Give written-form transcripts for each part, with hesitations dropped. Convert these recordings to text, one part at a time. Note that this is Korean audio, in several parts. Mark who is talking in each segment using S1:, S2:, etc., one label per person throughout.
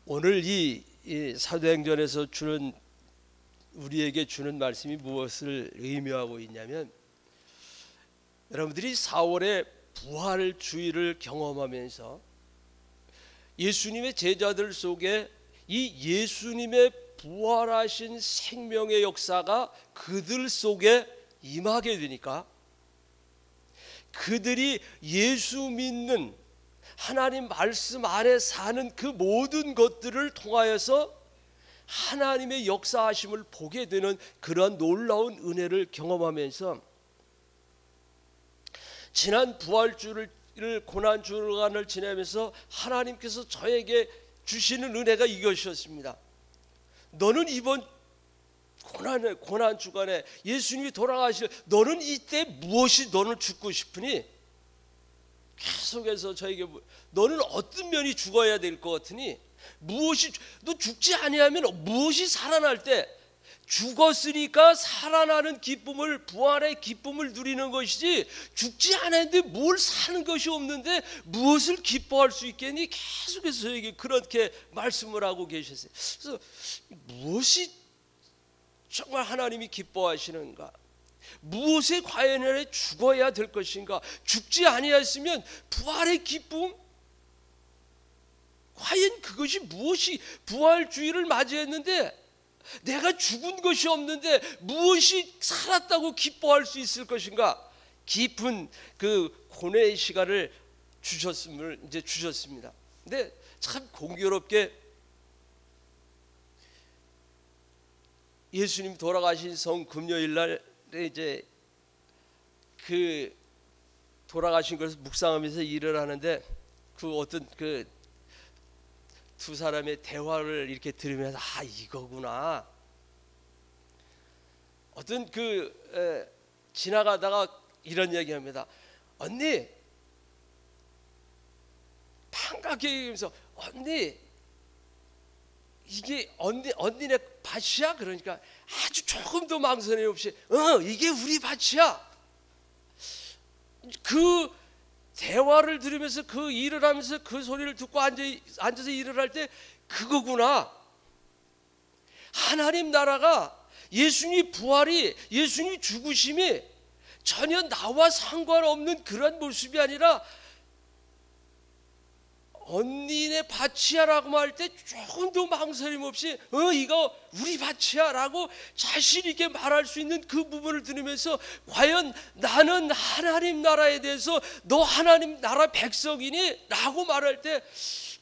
S1: 오늘 이 사도행전에서 우리에게 주는 말씀이 무엇을 의미하고 있냐면, 여러분들이 4월에 부활주의를 경험하면서 예수님의 제자들 속에 이 예수님의 부활하신 생명의 역사가 그들 속에 임하게 되니까, 그들이 예수 믿는 하나님 말씀 안에 사는 그 모든 것들을 통하여서 하나님의 역사하심을 보게 되는 그런 놀라운 은혜를 경험하면서, 지난 부활주를 고난주간을 지내면서 하나님께서 저에게 주시는 은혜가 이것이었습니다. 너는 이번 고난주간에 예수님이 돌아가실, 너는 이때 무엇이 너는 죽고 싶으니? 계속해서 저에게, 너는 어떤 면이 죽어야 될 것 같으니? 너 죽지 아니하면 무엇이 살아날 때? 죽었으니까 살아나는 기쁨을, 부활의 기쁨을 누리는 것이지, 죽지 않았는데 뭘 사는 것이 없는데 무엇을 기뻐할 수 있겠니? 계속해서 저에게 그렇게 말씀을 하고 계셨어요. 그래서 무엇이 정말 하나님이 기뻐하시는가? 무엇에 과연 죽어야 될 것인가? 죽지 아니하였으면 부활의 기쁨? 과연 그것이 무엇이, 부활주의를 맞이했는데 내가 죽은 것이 없는데 무엇이 살았다고 기뻐할 수 있을 것인가? 깊은 그 고뇌의 시간을 주셨습니다. 근데 참 공교롭게 예수님 돌아가신 금요일 날 이제 그 돌아가신 것을 묵상하면서 일을 하는데, 그 어떤 그 두 사람의 대화를 이렇게 들으면서, 이거구나. 어떤 지나가다가 이런 얘기합니다. 언니, 반갑게 얘기하면서, 언니, 이게 언니네 밭이야? 그러니까 아주 조금도 망설임 없이, 이게 우리 밭이야. 그 대화를 들으면서, 그 일을 하면서 그 소리를 듣고 앉아서 일을 할 때, 그거구나. 하나님 나라가, 예수님 부활이, 예수님 죽으심이 전혀 나와 상관없는 그런 모습이 아니라, 언니네 밭이야 라고 할 때 조금도 망설임 없이 이거 우리 밭이야 라고 자신 있게 말할 수 있는 그 부분을 들으면서, 과연 나는 하나님 나라에 대해서 너 하나님 나라 백성이니? 라고 말할 때,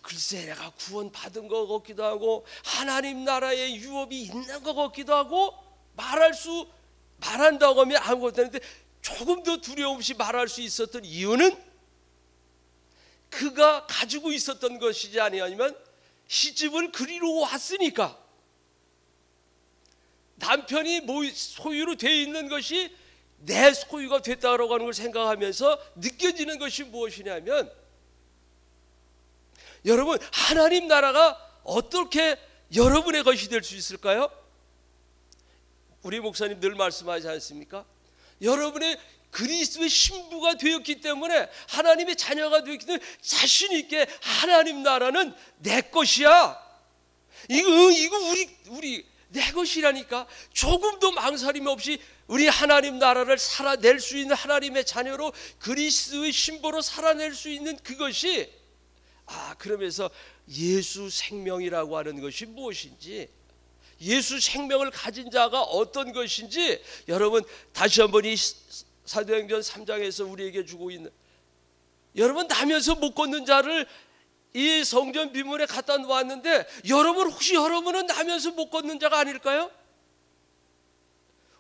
S1: 글쎄 내가 구원 받은 것 같기도 하고 하나님 나라의 유업이 있는 것 같기도 하고, 말한다고 하면 아무것도 아닌데 조금 더 두려움 없이 말할 수 있었던 이유는, 그가 가지고 있었던 것이지 아니하면 시집을 그리러 왔으니까, 남편이 소유로 되어 있는 것이 내 소유가 됐다고 하는 걸 생각하면서 느껴지는 것이 무엇이냐면, 여러분, 하나님 나라가 어떻게 여러분의 것이 될 수 있을까요? 우리 목사님 늘 말씀하지 않습니까? 여러분의 그리스도의 신부가 되었기 때문에, 하나님의 자녀가 되었기 때문에 자신 있게 하나님 나라는 내 것이야. 이거 우리 내 것이라니까. 조금도 망설임 없이 우리 하나님 나라를 살아낼 수 있는 하나님의 자녀로, 그리스도의 신부로 살아낼 수 있는 그것이, 그러면서 예수 생명이라고 하는 것이 무엇인지, 예수 생명을 가진 자가 어떤 것인지, 여러분 다시 한번 이 사도행전 3장에서 우리에게 주고 있는, 여러분 나면서 못 걷는 자를 이 성전 비문에 갖다 놓았는데, 혹시 여러분은 나면서 못 걷는 자가 아닐까요?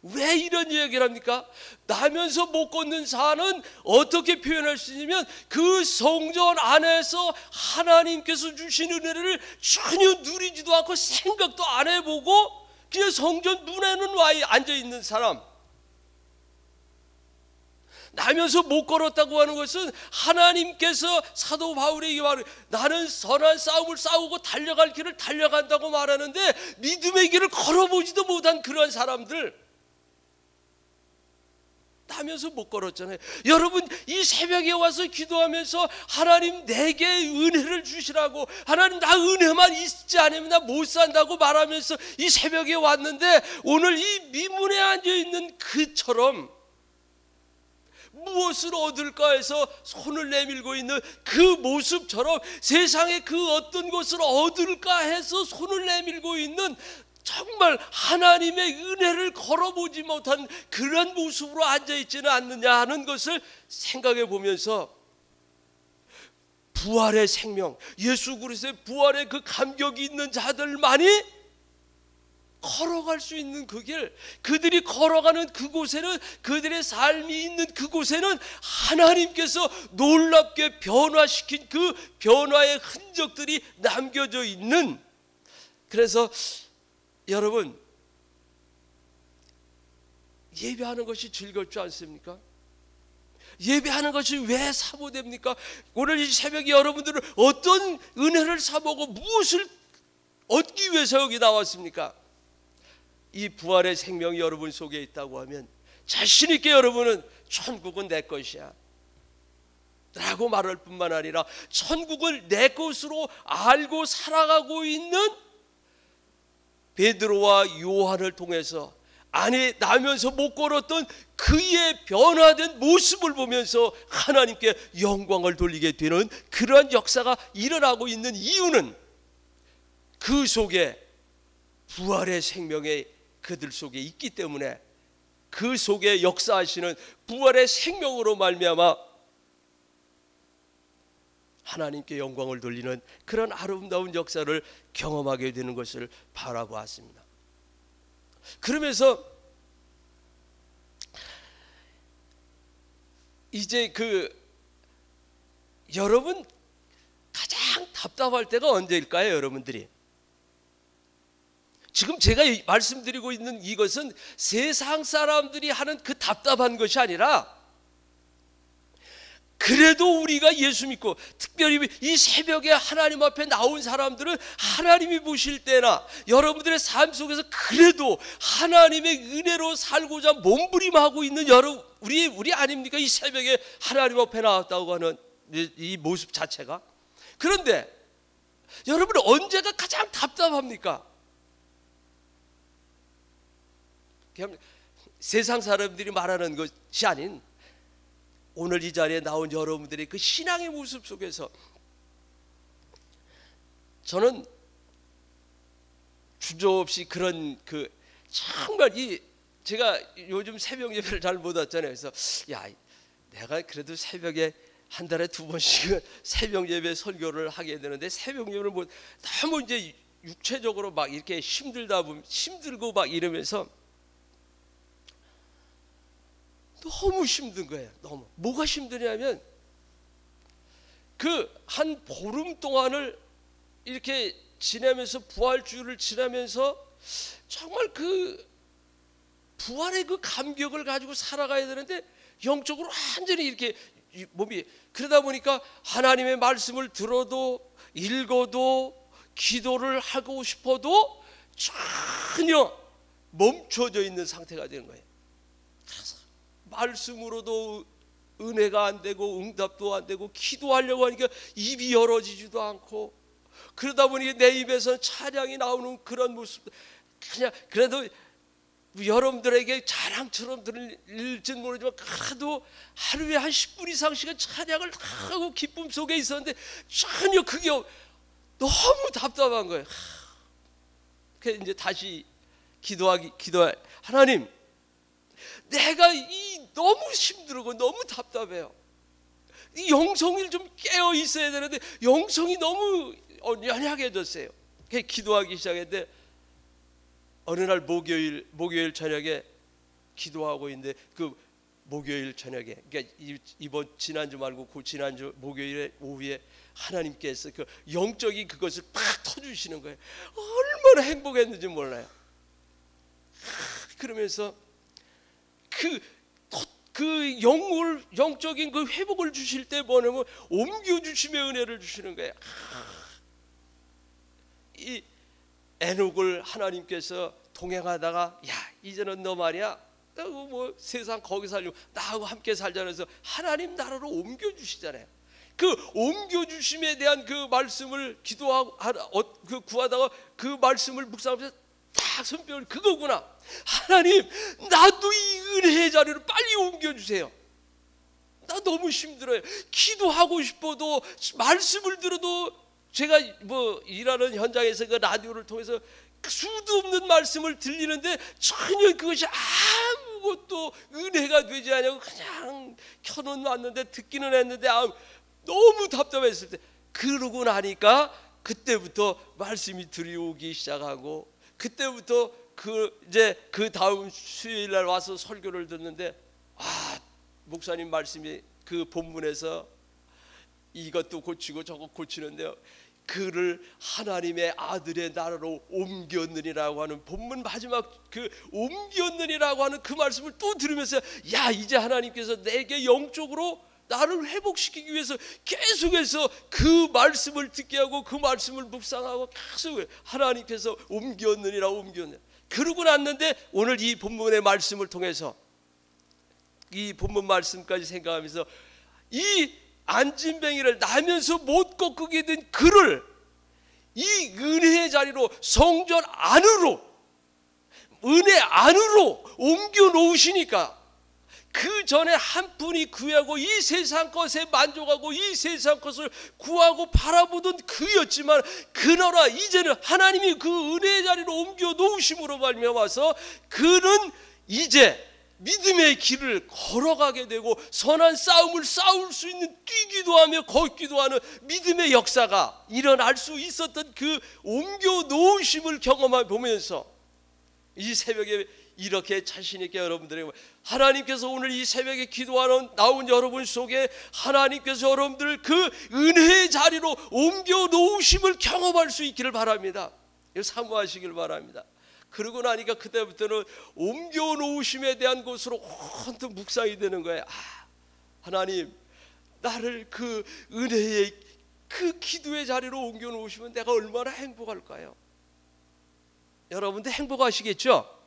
S1: 왜 이런 얘기를 합니까? 나면서 못 걷는 자는 어떻게 표현할 수 있냐면, 그 성전 안에서 하나님께서 주신 은혜를 전혀 누리지도 않고 생각도 안 해보고 그냥 성전 문에는 와 앉아있는 사람. 나면서 못 걸었다고 하는 것은, 하나님께서 사도 바울에게 말하는, 나는 선한 싸움을 싸우고 달려갈 길을 달려간다고 말하는데 믿음의 길을 걸어보지도 못한 그런 사람들, 나면서 못 걸었잖아요. 여러분 이 새벽에 와서 기도하면서 하나님 내게 은혜를 주시라고, 하나님 나 은혜만 있지 않으면 나 못 산다고 말하면서 이 새벽에 왔는데, 오늘 이 미문에 앉아있는 그처럼 무엇을 얻을까 해서 손을 내밀고 있는 그 모습처럼 세상에 그 어떤 것을 얻을까 해서 손을 내밀고 있는, 정말 하나님의 은혜를 걸어보지 못한 그런 모습으로 앉아있지는 않느냐 하는 것을 생각해 보면서, 부활의 생명, 예수 그리스도의 부활의 그 감격이 있는 자들만이 걸어갈 수 있는 그 길, 그들이 걸어가는 그곳에는, 그들의 삶이 있는 그곳에는 하나님께서 놀랍게 변화시킨 그 변화의 흔적들이 남겨져 있는, 그래서 여러분 예배하는 것이 즐겁지 않습니까? 예배하는 것이 왜 사모됩니까? 오늘 이 새벽에 여러분들은 어떤 은혜를 사모고 무엇을 얻기 위해서 여기 나왔습니까? 이 부활의 생명이 여러분 속에 있다고 하면 자신 있게 여러분은 천국은 내 것이야 라고 말할 뿐만 아니라, 천국을 내 것으로 알고 살아가고 있는 베드로와 요한을 통해서 안에 나면서 못 걸었던 그의 변화된 모습을 보면서 하나님께 영광을 돌리게 되는 그러한 역사가 일어나고 있는 이유는, 그 속에 부활의 생명이 그들 속에 있기 때문에, 그 속에 역사하시는 부활의 생명으로 말미암아 하나님께 영광을 돌리는 그런 아름다운 역사를 경험하게 되는 것을 바라보았습니다. 그러면서 이제 여러분 가장 답답할 때가 언제일까요? 여러분들이 지금 제가 말씀드리고 있는 이것은 세상 사람들이 하는 그 답답한 것이 아니라, 그래도 우리가 예수 믿고 특별히 이 새벽에 하나님 앞에 나온 사람들은 하나님이 보실 때나 여러분들의 삶 속에서 그래도 하나님의 은혜로 살고자 몸부림하고 있는 우리 아닙니까? 이 새벽에 하나님 앞에 나왔다고 하는 이 모습 자체가. 그런데 여러분 언제가 가장 답답합니까? 세상 사람들이 말하는 것이 아닌 오늘 이 자리에 나온 여러분들의 그 신앙의 모습 속에서, 저는 주저없이 그런 정말 제가 요즘 새벽 예배를 잘 못 왔잖아요. 그래서 내가 그래도 새벽에 한 달에 2번씩은 새벽 예배 설교를 하게 되는데, 새벽 예배를 너무 이제 육체적으로 막 이렇게 힘들고 막 이러면서 너무 힘든 거예요. 너무. 뭐가 힘드냐면, 한 보름 동안을 이렇게 지내면서, 부활주일을 지나면서 정말 부활의 감격을 가지고 살아가야 되는데, 영적으로 완전히 이렇게 몸이, 그러다 보니까 하나님의 말씀을 들어도 읽어도 기도를 하고 싶어도 전혀 멈춰져 있는 상태가 되는 거예요. 그래서 말씀으로도 은혜가 안 되고 응답도 안 되고, 기도하려고 하니까 입이 열어지지도 않고, 그러다 보니 내 입에서 찬양이 나오는 그런 모습, 그냥 그래도 여러분들에게 자랑처럼 들릴지는 모르지만, 그래도 하루에 한 10분 이상씩은 찬양을 하고 기쁨 속에 있었는데 전혀 그게 너무 답답한 거예요. 그래서 이제 다시 하나님, 내가 너무 힘들고 너무 답답해요. 이 영성이 좀 깨어 있어야 되는데 영성이 너무 연약해졌어요. 그래서 기도하기 시작했는데, 어느 날 목요일 저녁에 기도하고 있는데, 목요일 저녁에, 그러니까 지난주 말고 지난주 목요일에 오후에 하나님께서 영적인 그것을 팍 터주시는 거예요. 얼마나 행복했는지 몰라요. 그러면서 영적인 회복을 주실 때 뭐냐면 옮겨주심의 은혜를 주시는 거예요. 이 에녹을 하나님께서 동행하다가, 이제는 너 말이야 나하고 뭐 세상 거기 살려고 나하고 함께 살자 해서 하나님 나라로 옮겨주시잖아요. 그 옮겨주심에 대한 그 말씀을 기도하고 구하다가 그 말씀을 묵상하면서 딱 손뼉을 그거구나. 하나님 나도 이 은혜의 자리로 빨리 옮겨주세요. 나 너무 힘들어요. 기도하고 싶어도 말씀을 들어도 제가 뭐 일하는 현장에서 그 라디오를 통해서 수도 없는 말씀을 들리는데 전혀 그것이 아무것도 은혜가 되지 않냐고 그냥 켜놓았는데 듣기는 했는데 너무 답답했을 때 그러고 나니까 그때부터 말씀이 들이오기 시작하고 그때부터 이제 그 다음 수요일 날 와서 설교를 듣는데 목사님 말씀이 그 본문에서 이것도 고치고 저것 고치는데요. 그를 하나님의 아들의 나라로 옮겼느니라고 하는 본문 마지막 그 옮겼느니라고 하는 그 말씀을 또 들으면서 야 이제 하나님께서 내게 영적으로 나를 회복시키기 위해서 계속해서 그 말씀을 듣게 하고 그 말씀을 묵상하고 계속 하나님께서 옮겼느니라 옮겼느니라. 그러고 났는데 오늘 이 본문의 말씀을 통해서 이 본문 말씀까지 생각하면서 이 안진뱅이를 나면서 못 꺾게 된 그를 이 은혜의 자리로 성전 안으로 은혜 안으로 옮겨 놓으시니까 그 전에 한 분이 구하고 이 세상 것에 만족하고 이 세상 것을 구하고 바라보던 그였지만 그러나 이제는 하나님이 그 은혜의 자리로 옮겨 놓으심으로 말미암아서 그는 이제 믿음의 길을 걸어가게 되고 선한 싸움을 싸울 수 있는 뛰기도 하며 걷기도 하는 믿음의 역사가 일어날 수 있었던 그 옮겨 놓으심을 경험해 보면서 이 새벽에 이렇게 자신 있게 여러분들에게 하나님께서 오늘 이 새벽에 기도하는 나온 여러분 속에 하나님께서 여러분들 그 은혜의 자리로 옮겨 놓으심을 경험할 수 있기를 바랍니다. 사모하시길 바랍니다. 그러고 나니까 그때부터는 옮겨 놓으심에 대한 것으로 온통 묵상이 되는 거예요. 하나님 나를 그 은혜의 그 기도의 자리로 옮겨 놓으시면 내가 얼마나 행복할까요? 여러분들 행복하시겠죠?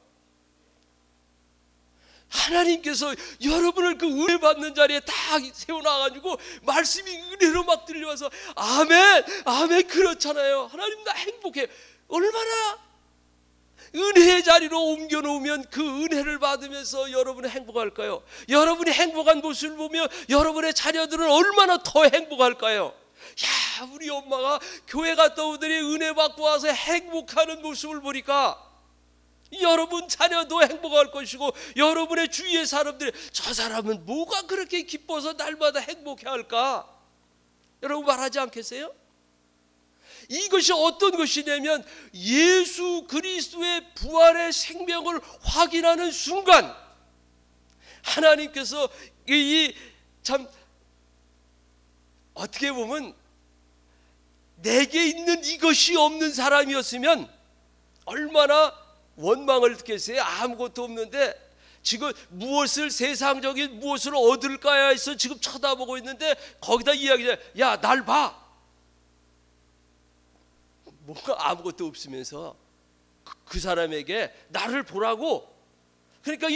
S1: 하나님께서 여러분을 그 은혜 받는 자리에 딱 세워놔가지고 말씀이 은혜로 막 들려와서 아멘 아멘 그렇잖아요. 하나님 나 행복해. 얼마나 은혜의 자리로 옮겨 놓으면 그 은혜를 받으면서 여러분이 행복할까요? 여러분이 행복한 모습을 보며 여러분의 자녀들은 얼마나 더 행복할까요? 야 우리 엄마가 교회 갔다 오더니 은혜 받고 와서 행복하는 모습을 보니까 여러분 자녀도 행복할 것이고 여러분의 주위의 사람들이 저 사람은 뭐가 그렇게 기뻐서 날마다 행복해할까? 여러분 말하지 않겠어요? 이것이 어떤 것이냐면 예수 그리스도의 부활의 생명을 확인하는 순간 하나님께서 참 어떻게 보면 내게 있는 이것이 없는 사람이었으면 얼마나 원망을 듣겠어요. 아무것도 없는데 지금 무엇을 세상적인 무엇을 얻을까야 해서 지금 쳐다보고 있는데 거기다 이야기해 야 날 봐. 뭔가 아무것도 없으면서 그 사람에게 나를 보라고. 그러니까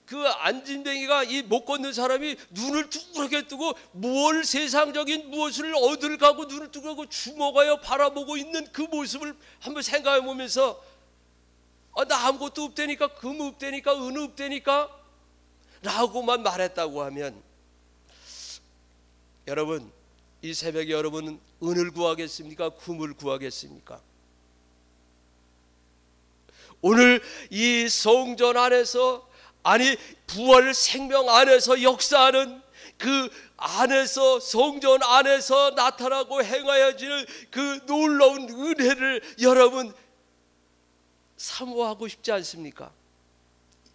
S1: 그 안진뱅이가 이 못 걷는 사람이 눈을 뚜그럽게 뜨고 무엇을 세상적인 무엇을 얻을까고 눈을 뚜그럽고 주먹하여 바라보고 있는 그 모습을 한번 생각해 보면서 나 아무것도 없다니까 금 없다니까 은 없다니까 라고만 말했다고 하면 여러분 이 새벽에 여러분은 은을 구하겠습니까? 금을 구하겠습니까? 오늘 이 성전 안에서 아니 부활 생명 안에서 역사하는 그 안에서 성전 안에서 나타나고 행하여지는 그 놀라운 은혜를 여러분 사모하고 싶지 않습니까?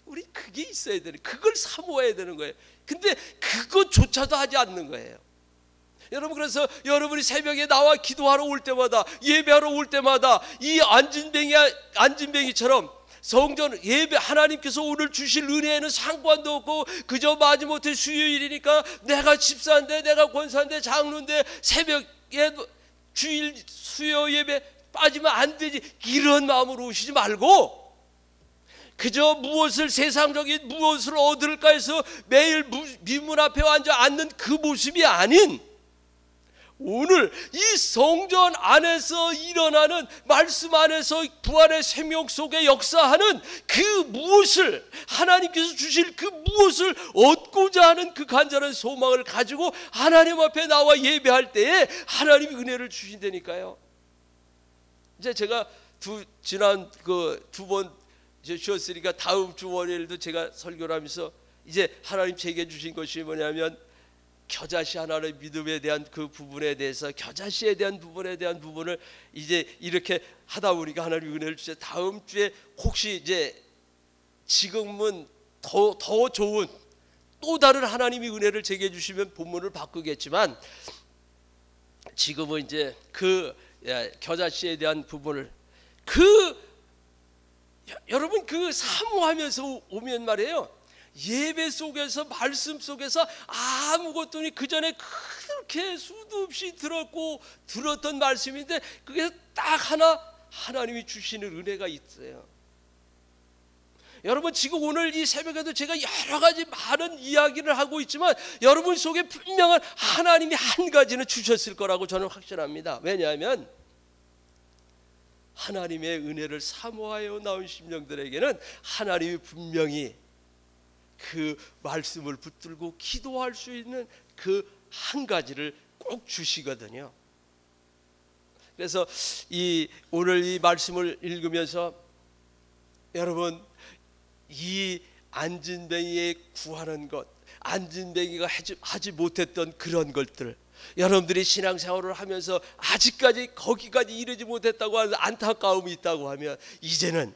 S1: 우리 그게 있어야 되는 그걸 사모해야 되는 거예요. 근데 그것조차도 하지 않는 거예요. 여러분 그래서 여러분이 새벽에 나와 기도하러 올 때마다 예배하러 올 때마다 이 안진뱅이처럼 성전 예배 하나님께서 오늘 주실 은혜에는 상관도 없고 그저 마지못해 수요일이니까 내가 집사인데 내가 권사인데 장로인데 새벽에 주일 수요 예배 빠지면 안 되지 이런 마음으로 오시지 말고 그저 무엇을 세상적인 무엇을 얻을까 해서 매일 미문 앞에 앉는 그 모습이 아닌 오늘 이 성전 안에서 일어나는 말씀 안에서 부활의 생명 속에 역사하는 그 무엇을 하나님께서 주실 그 무엇을 얻고자 하는 그 간절한 소망을 가지고 하나님 앞에 나와 예배할 때에 하나님이 은혜를 주신다니까요. 이제 제가 지난 그 두 번 쉬었으니까 다음 주 월요일도 제가 설교를 하면서 이제 하나님 제게 주신 것이 뭐냐면 겨자씨 하나의 믿음에 대한 그 부분에 대해서 겨자씨에 대한 부분을 이제 이렇게 하다 보니까 하나님 은혜를 주셔서 다음 주에 혹시 이제 지금은 더 좋은 또 다른 하나님이 은혜를 제게 주시면 본문을 바꾸겠지만 지금은 이제 그 겨자씨에 대한 부분을 여러분 그 사모하면서 오면 말이에요. 예배 속에서 말씀 속에서 아무것도 그 전에 그렇게 수도 없이 들었던 말씀인데 그게 딱 하나님이 주시는 은혜가 있어요. 여러분 지금 오늘 이 새벽에도 제가 여러 가지 많은 이야기를 하고 있지만 여러분 속에 분명한 하나님이 한 가지는 주셨을 거라고 저는 확신합니다. 왜냐하면 하나님의 은혜를 사모하여 나온 심령들에게는 하나님이 분명히 그 말씀을 붙들고 기도할 수 있는 그 한 가지를 꼭 주시거든요. 그래서 오늘 이 말씀을 읽으면서 여러분 이 안진뱅이의 구하는 것, 안진뱅이가 하지 못했던 그런 것들, 여러분들이 신앙생활을 하면서 아직까지 거기까지 이르지 못했다고 하는 안타까움이 있다고 하면 이제는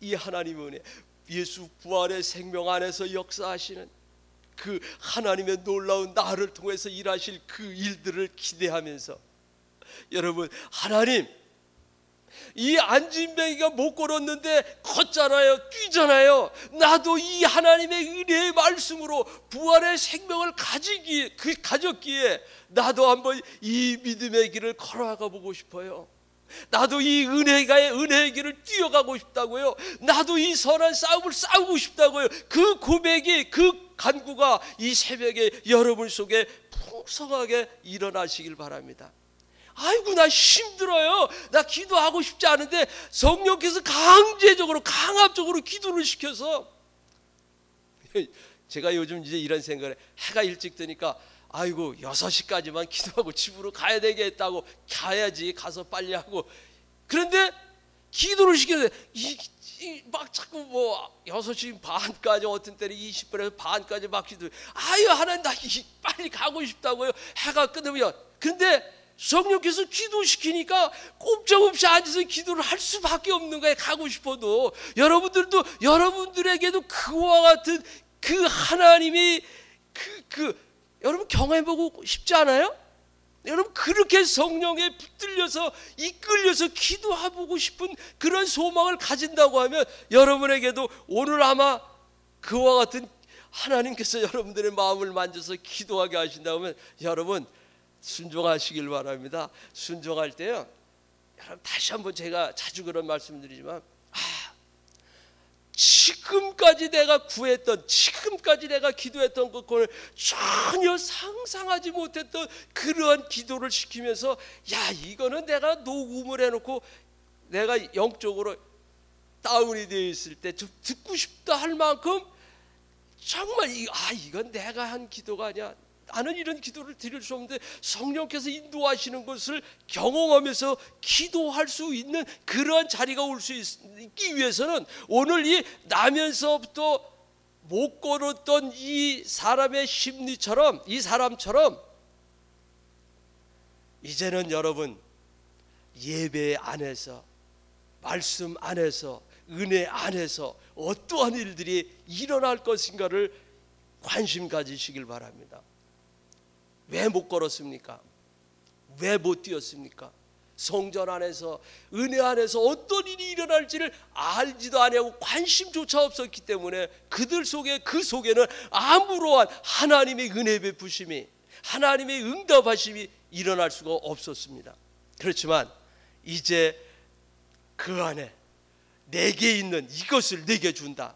S1: 이 하나님의 은혜, 예수 부활의 생명 안에서 역사하시는 그 하나님의 놀라운 나를 통해서 일하실 그 일들을 기대하면서 여러분 하나님 이 안진뱅이가 못 걸었는데 걷잖아요, 뛰잖아요. 나도 이 하나님의 은혜의 말씀으로 부활의 생명을 가졌기에 나도 한번 이 믿음의 길을 걸어가 보고 싶어요. 나도 이 은혜의 길을 뛰어가고 싶다고요. 나도 이 선한 싸움을 싸우고 싶다고요. 그 고백이 그 간구가 이 새벽에 여러분 속에 풍성하게 일어나시길 바랍니다. 아이고 나 힘들어요. 나 기도하고 싶지 않은데 성령께서 강압적으로 기도를 시켜서 제가 요즘 이제 이런 생각을 해가 일찍 뜨니까 아이고 6시까지만 기도하고 집으로 가야 되겠다고 가야지 가서 빨리 하고 그런데 기도를 시키는데 막 자꾸 뭐 6시 반까지 어떤 때는 20분에서 반까지 막 기도해. 아유 하나님 나 빨리 가고 싶다고요. 해가 끊으면. 근데 성령께서 기도시키니까 꼼짝없이 앉아서 기도를 할 수밖에 없는 거예요. 가고 싶어도. 여러분들에게도 그와 같은 그 하나님이 여러분 경험해보고 싶지 않아요? 여러분 그렇게 성령에 붙들려서 이끌려서 기도해보고 싶은 그런 소망을 가진다고 하면 여러분에게도 오늘 아마 그와 같은 하나님께서 여러분들의 마음을 만져서 기도하게 하신다고 하면 여러분 순종하시길 바랍니다. 순종할 때요 여러분 다시 한번 제가 자주 그런 말씀을 드리지만 지금까지 내가 구했던 지금까지 내가 기도했던 것을 전혀 상상하지 못했던 그러한 기도를 시키면서 야 이거는 내가 녹음을 해놓고 내가 영적으로 다운이 되어 있을 때 좀 듣고 싶다 할 만큼 정말 이건 내가 한 기도가 아니야. 나는 이런 기도를 드릴 수 없는데 성령께서 인도하시는 것을 경험하면서 기도할 수 있는 그러한 자리가 올 수 있기 위해서는 오늘 이 나면서부터 못 걸었던 이 사람의 심리처럼 이 사람처럼 이제는 여러분 예배 안에서 말씀 안에서 은혜 안에서 어떠한 일들이 일어날 것인가를 관심 가지시길 바랍니다. 왜 못 걸었습니까? 왜 못 뛰었습니까? 성전 안에서 은혜 안에서 어떤 일이 일어날지를 알지도 아니하고 관심조차 없었기 때문에 그 속에는 아무러한 하나님의 은혜 베푸심이 하나님의 응답하심이 일어날 수가 없었습니다. 그렇지만 이제 그 안에 내게 있는 이것을 내게 준다.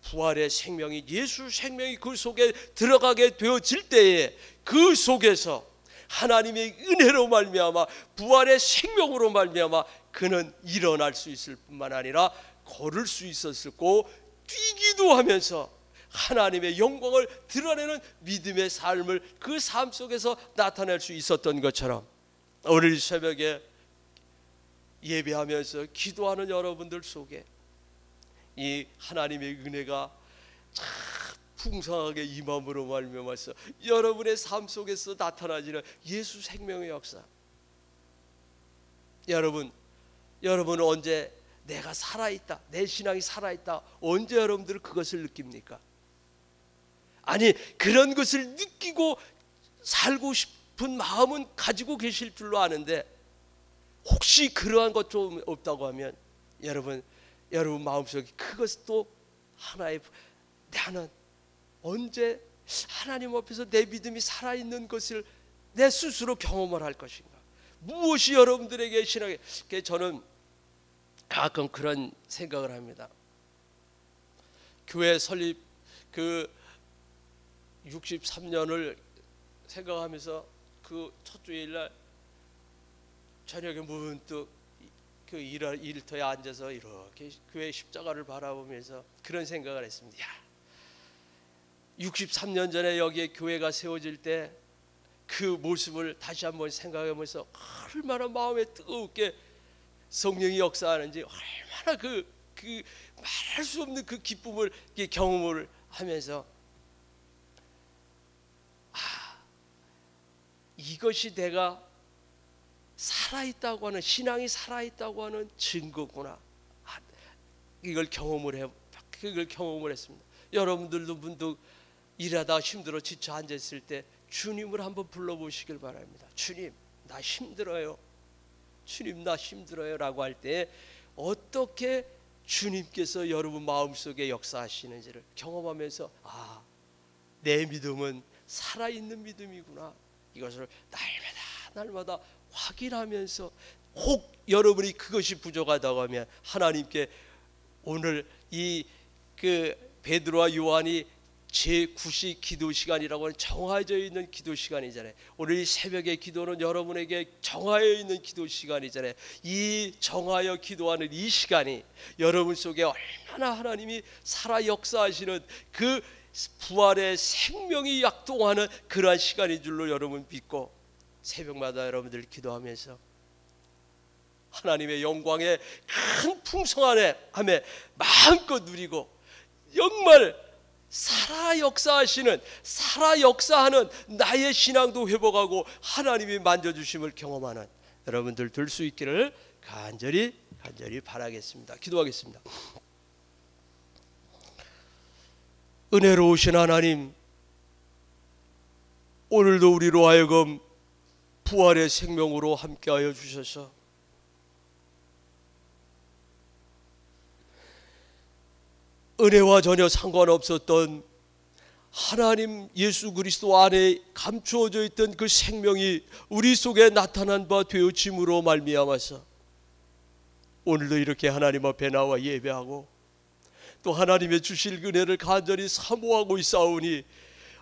S1: 부활의 생명이, 예수 생명이 그 속에 들어가게 되어질 때에 그 속에서 하나님의 은혜로 말미암아 부활의 생명으로 말미암아 그는 일어날 수 있을 뿐만 아니라 걸을 수 있었고 뛰기도 하면서 하나님의 영광을 드러내는 믿음의 삶을 그 삶 속에서 나타낼 수 있었던 것처럼, 오늘 새벽에 예배하면서 기도하는 여러분들 속에 이 하나님의 은혜가 참 풍성하게 임함으로 말미암아서 여러분의 삶 속에서 나타나지는 예수 생명의 역사. 여러분은 언제 내가 살아있다, 내 신앙이 살아있다, 언제 여러분들 그것을 느낍니까? 아니, 그런 것을 느끼고 살고 싶은 마음은 가지고 계실 줄로 아는데, 혹시 그러한 것 좀 없다고 하면 여러분 마음속에 그것도 하나의, 나는 언제 하나님 앞에서 내 믿음이 살아있는 것을 내 스스로 경험을 할 것인가? 무엇이 여러분들에게 신앙에, 저는 가끔 그런 생각을 합니다. 교회 설립 그 63년을 생각하면서 그 첫 주일날 저녁에 문득 그 일터에 앉아서 이렇게 교회 십자가를 바라보면서 그런 생각을 했습니다. 63년 전에 여기에 교회가 세워질 때 그 모습을 다시 한번 생각하면서 얼마나 마음에 뜨겁게 성령이 역사하는지, 얼마나 그 말할 수 없는 그 기쁨을 경험을 하면서, 이것이 내가 살아있다고 하는, 신앙이 살아있다고 하는 증거구나. 그걸 경험을 했습니다. 여러분들도 문득 일하다 힘들어 지쳐 앉았을 때 주님을 한번 불러보시길 바랍니다. 주님, 나 힘들어요. 주님, 나 힘들어요 라고 할 때 어떻게 주님께서 여러분 마음속에 역사하시는지를 경험하면서, 내 믿음은 살아있는 믿음이구나, 이것을 날마다 확인하면서, 혹 여러분이 그것이 부족하다고 하면 하나님께 오늘 베드로와 요한이 제9시 기도 시간이라고 하는 정해져 있는 기도 시간이잖아요. 오늘 이 새벽의 기도는 여러분에게 정하여 있는 기도 시간이잖아요. 이 정하여 기도하는 이 시간이 여러분 속에 얼마나 하나님이 살아 역사하시는 그 부활의 생명이 약동하는 그러한 시간인 줄로 여러분 믿고, 새벽마다 여러분들 기도하면서 하나님의 영광의 큰 풍성함에 마음껏 누리고, 정말 살아 역사하는 나의 신앙도 회복하고 하나님이 만져주심을 경험하는 여러분들 될 수 있기를 간절히 바라겠습니다. 기도하겠습니다. 은혜로우신 하나님, 오늘도 우리로 하여금 부활의 생명으로 함께하여 주셔서 은혜와 전혀 상관없었던 하나님 예수 그리스도 안에 감추어져 있던 그 생명이 우리 속에 나타난 바 되어짐으로 말미암아서 오늘도 이렇게 하나님 앞에 나와 예배하고 또 하나님의 주실 은혜를 간절히 사모하고 있사오니,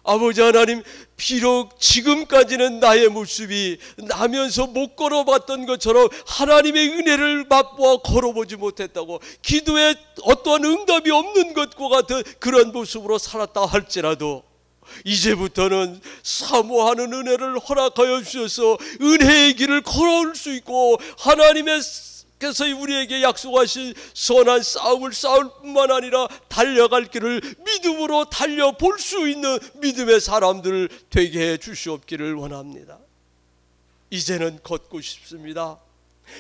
S1: 아버지 하나님, 비록 지금까지는 나의 모습이 나면서 못 걸어봤던 것처럼 하나님의 은혜를 맛보아 걸어보지 못했다고, 기도에 어떠한 응답이 없는 것과 같은 그런 모습으로 살았다 할지라도 이제부터는 사모하는 은혜를 허락하여 주셔서 은혜의 길을 걸어올 수 있고, 하나님께서 우리에게 약속하신 선한 싸움을 싸울 뿐만 아니라 달려갈 길을 믿음으로 달려볼 수 있는 믿음의 사람들 되게 해 주시옵기를 원합니다. 이제는 걷고 싶습니다.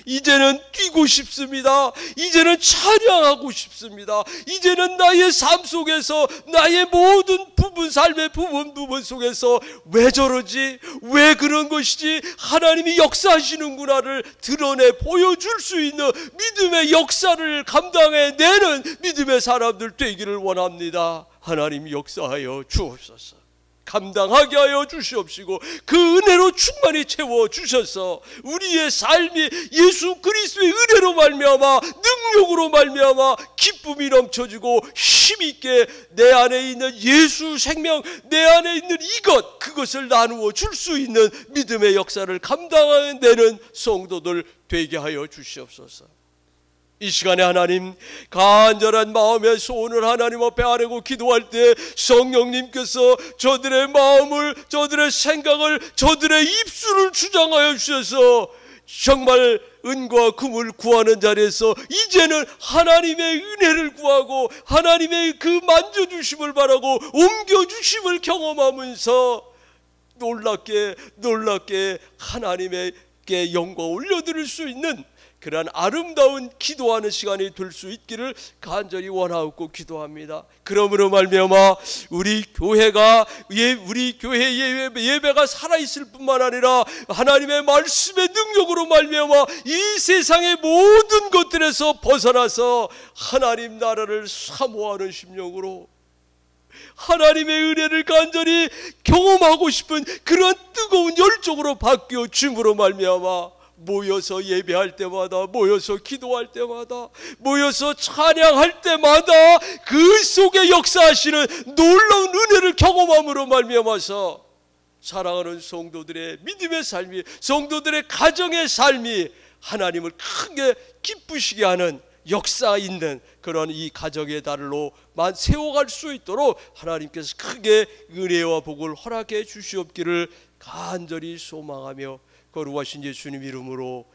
S1: 이제는 뛰고 싶습니다. 이제는 찬양하고 싶습니다. 이제는 나의 삶 속에서, 나의 모든 부분, 삶의 부분 속에서 왜 저러지? 왜 그런 것이지? 하나님이 역사하시는구나를 드러내 보여줄 수 있는 믿음의 역사를 감당해내는 믿음의 사람들 되기를 원합니다. 하나님 역사하여 주옵소서. 감당하게 하여 주시옵시고 그 은혜로 충만히 채워 주셔서 우리의 삶이 예수 그리스도의 은혜로 말미암아 능력으로 말미암아 기쁨이 넘쳐지고 힘있게 내 안에 있는 예수 생명, 내 안에 있는 그것을 나누어 줄 수 있는 믿음의 역사를 감당하는 성도들 되게 하여 주시옵소서. 이 시간에 하나님, 간절한 마음의 소원을 하나님 앞에 아뢰고 기도할 때 성령님께서 저들의 마음을, 저들의 생각을, 저들의 입술을 주장하여 주셔서 정말 은과 금을 구하는 자리에서 이제는 하나님의 은혜를 구하고 하나님의 그 만져주심을 바라고 옮겨주심을 경험하면서 놀랍게 하나님께 영광 올려드릴 수 있는 그러한 아름다운 기도하는 시간이 될 수 있기를 간절히 원하고 기도합니다. 그러므로 말미암아 우리 교회 예배가 살아있을 뿐만 아니라 하나님의 말씀의 능력으로 말미암아 이 세상의 모든 것들에서 벗어나서 하나님 나라를 사모하는 심령으로 하나님의 은혜를 간절히 경험하고 싶은 그런 뜨거운 열정으로 바뀌어 줌으로 말미암아 모여서 예배할 때마다, 모여서 기도할 때마다, 모여서 찬양할 때마다 그 속에 역사하시는 놀라운 은혜를 경험함으로 말미암아서 사랑하는 성도들의 믿음의 삶이, 성도들의 가정의 삶이 하나님을 크게 기쁘시게 하는 역사 있는 그런 이 가정의 달로만 세워갈 수 있도록 하나님께서 크게 은혜와 복을 허락해 주시옵기를 간절히 소망하며 거룩하신 예수님 이름으로